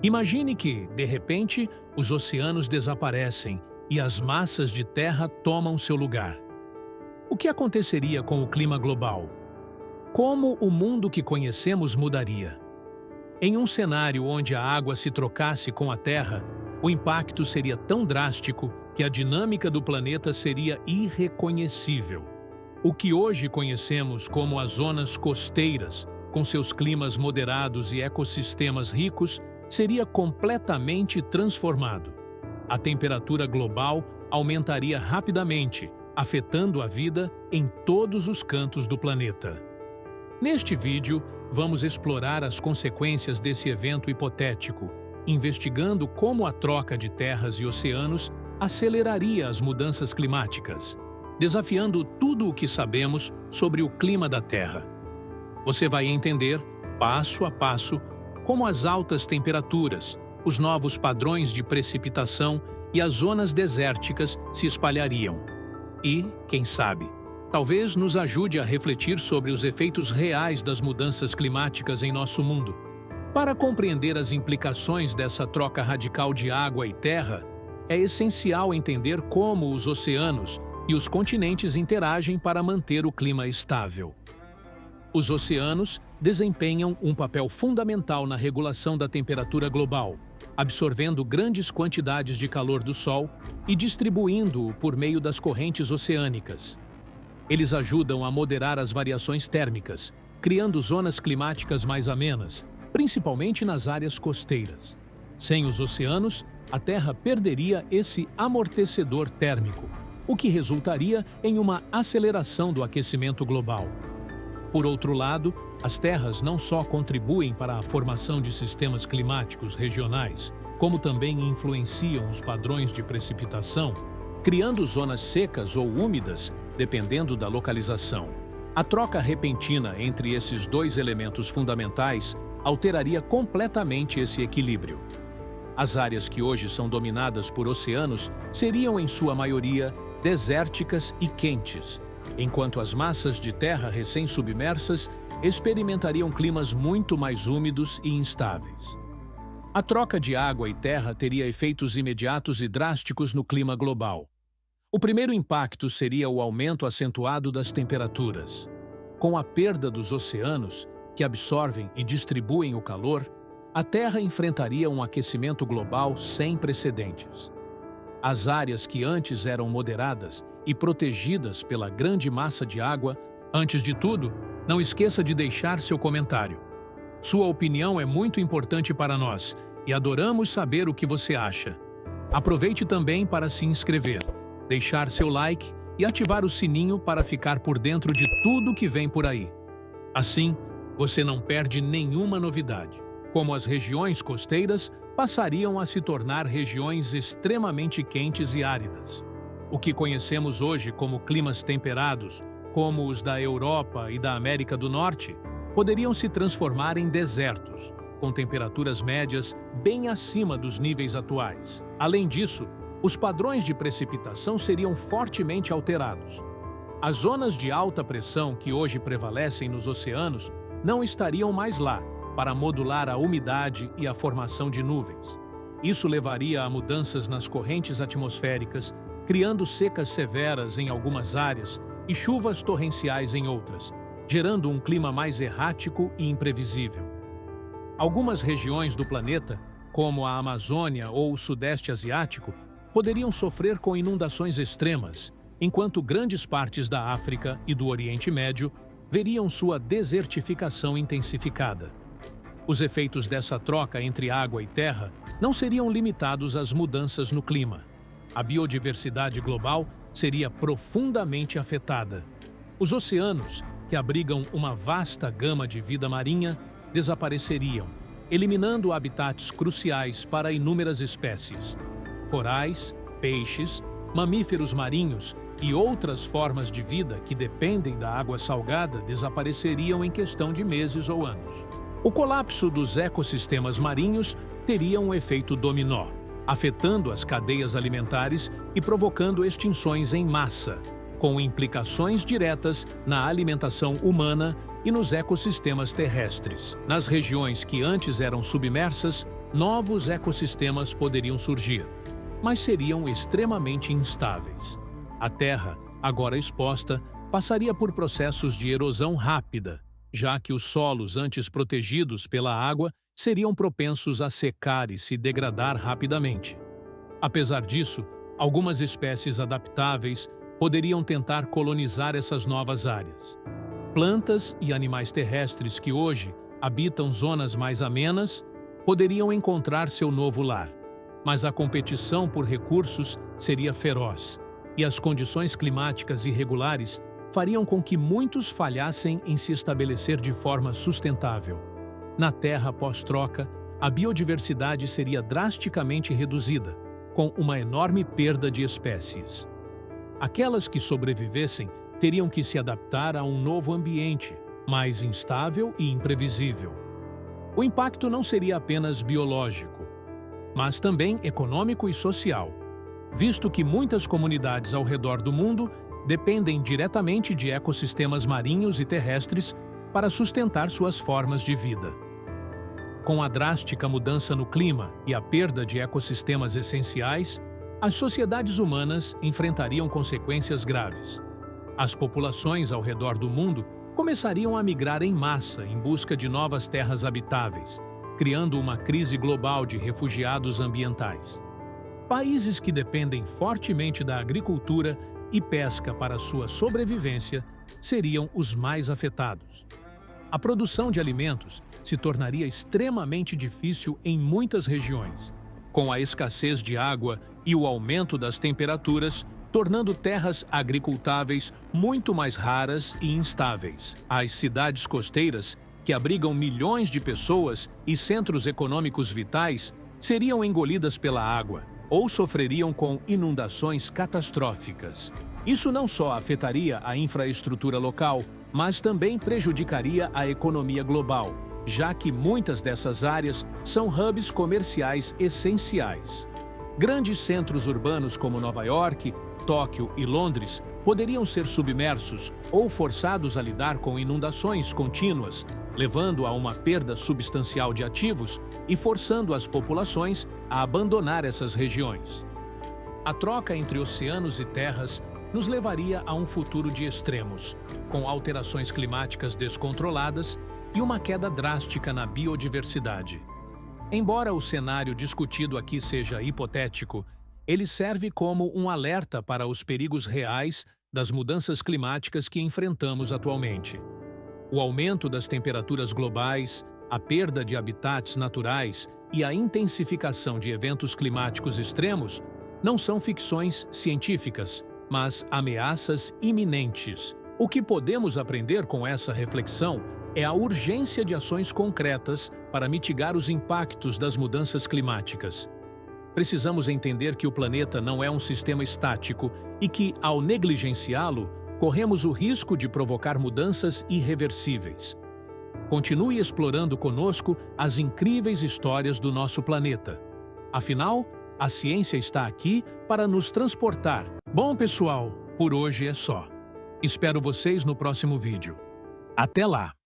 Imagine que, de repente, os oceanos desaparecem e as massas de terra tomam seu lugar. O que aconteceria com o clima global? Como o mundo que conhecemos mudaria? Em um cenário onde a água se trocasse com a terra, o impacto seria tão drástico que a dinâmica do planeta seria irreconhecível. O que hoje conhecemos como as zonas costeiras, com seus climas moderados e ecossistemas ricos, seria completamente transformado. A temperatura global aumentaria rapidamente, afetando a vida em todos os cantos do planeta. Neste vídeo, vamos explorar as consequências desse evento hipotético, investigando como a troca de terras e oceanos aceleraria as mudanças climáticas, desafiando tudo o que sabemos sobre o clima da Terra. Você vai entender, passo a passo, como as altas temperaturas, os novos padrões de precipitação e as zonas desérticas se espalhariam. E, quem sabe, talvez nos ajude a refletir sobre os efeitos reais das mudanças climáticas em nosso mundo. Para compreender as implicações dessa troca radical de água e terra, é essencial entender como os oceanos e os continentes interagem para manter o clima estável. Os oceanos desempenham um papel fundamental na regulação da temperatura global, absorvendo grandes quantidades de calor do Sol e distribuindo-o por meio das correntes oceânicas. Eles ajudam a moderar as variações térmicas, criando zonas climáticas mais amenas, principalmente nas áreas costeiras. Sem os oceanos, a Terra perderia esse amortecedor térmico, o que resultaria em uma aceleração do aquecimento global. Por outro lado, as terras não só contribuem para a formação de sistemas climáticos regionais, como também influenciam os padrões de precipitação, criando zonas secas ou úmidas, dependendo da localização. A troca repentina entre esses dois elementos fundamentais alteraria completamente esse equilíbrio. As áreas que hoje são dominadas por oceanos seriam, em sua maioria, desérticas e quentes, enquanto as massas de terra recém-submersas experimentariam climas muito mais úmidos e instáveis. A troca de água e terra teria efeitos imediatos e drásticos no clima global. O primeiro impacto seria o aumento acentuado das temperaturas. Com a perda dos oceanos, que absorvem e distribuem o calor, a Terra enfrentaria um aquecimento global sem precedentes. As áreas que antes eram moderadas e protegidas pela grande massa de água, antes de tudo, não esqueça de deixar seu comentário. Sua opinião é muito importante para nós e adoramos saber o que você acha. Aproveite também para se inscrever, deixar seu like e ativar o sininho para ficar por dentro de tudo que vem por aí. Assim, você não perde nenhuma novidade. Como as regiões costeiras passariam a se tornar regiões extremamente quentes e áridas. O que conhecemos hoje como climas temperados, como os da Europa e da América do Norte, poderiam se transformar em desertos, com temperaturas médias bem acima dos níveis atuais. Além disso, os padrões de precipitação seriam fortemente alterados. As zonas de alta pressão que hoje prevalecem nos oceanos não estariam mais lá para modular a umidade e a formação de nuvens. Isso levaria a mudanças nas correntes atmosféricas, criando secas severas em algumas áreas e chuvas torrenciais em outras, gerando um clima mais errático e imprevisível. Algumas regiões do planeta, como a Amazônia ou o Sudeste Asiático, poderiam sofrer com inundações extremas, enquanto grandes partes da África e do Oriente Médio veriam sua desertificação intensificada. Os efeitos dessa troca entre água e terra não seriam limitados às mudanças no clima. A biodiversidade global seria profundamente afetada. Os oceanos, que abrigam uma vasta gama de vida marinha, desapareceriam, eliminando habitats cruciais para inúmeras espécies. Corais, peixes, mamíferos marinhos e outras formas de vida que dependem da água salgada desapareceriam em questão de meses ou anos. O colapso dos ecossistemas marinhos teria um efeito dominó, afetando as cadeias alimentares e provocando extinções em massa, com implicações diretas na alimentação humana e nos ecossistemas terrestres. Nas regiões que antes eram submersas, novos ecossistemas poderiam surgir, mas seriam extremamente instáveis. A Terra, agora exposta, passaria por processos de erosão rápida, já que os solos antes protegidos pela água seriam propensos a secar e se degradar rapidamente. Apesar disso, algumas espécies adaptáveis poderiam tentar colonizar essas novas áreas. Plantas e animais terrestres que hoje habitam zonas mais amenas poderiam encontrar seu novo lar, mas a competição por recursos seria feroz e as condições climáticas irregulares fariam com que muitos falhassem em se estabelecer de forma sustentável. Na Terra pós-troca, a biodiversidade seria drasticamente reduzida, com uma enorme perda de espécies. Aquelas que sobrevivessem teriam que se adaptar a um novo ambiente, mais instável e imprevisível. O impacto não seria apenas biológico, mas também econômico e social, visto que muitas comunidades ao redor do mundo dependem diretamente de ecossistemas marinhos e terrestres para sustentar suas formas de vida. Com a drástica mudança no clima e a perda de ecossistemas essenciais, as sociedades humanas enfrentariam consequências graves. As populações ao redor do mundo começariam a migrar em massa em busca de novas terras habitáveis, criando uma crise global de refugiados ambientais. Países que dependem fortemente da agricultura e pesca para sua sobrevivência seriam os mais afetados. A produção de alimentos se tornaria extremamente difícil em muitas regiões, com a escassez de água e o aumento das temperaturas, tornando terras agricultáveis muito mais raras e instáveis. As cidades costeiras, que abrigam milhões de pessoas e centros econômicos vitais, seriam engolidas pela água ou sofreriam com inundações catastróficas. Isso não só afetaria a infraestrutura local, mas também prejudicaria a economia global, já que muitas dessas áreas são hubs comerciais essenciais. Grandes centros urbanos como Nova York, Tóquio e Londres poderiam ser submersos ou forçados a lidar com inundações contínuas, levando a uma perda substancial de ativos e forçando as populações a abandonar essas regiões. A troca entre oceanos e terras nos levaria a um futuro de extremos, com alterações climáticas descontroladas e uma queda drástica na biodiversidade. Embora o cenário discutido aqui seja hipotético, ele serve como um alerta para os perigos reais das mudanças climáticas que enfrentamos atualmente. O aumento das temperaturas globais, a perda de habitats naturais e a intensificação de eventos climáticos extremos não são ficções científicas, mas ameaças iminentes. O que podemos aprender com essa reflexão é a urgência de ações concretas para mitigar os impactos das mudanças climáticas. Precisamos entender que o planeta não é um sistema estático e que, ao negligenciá-lo, corremos o risco de provocar mudanças irreversíveis. Continue explorando conosco as incríveis histórias do nosso planeta. Afinal, a ciência está aqui para nos transportar. Bom, pessoal, por hoje é só. Espero vocês no próximo vídeo. Até lá!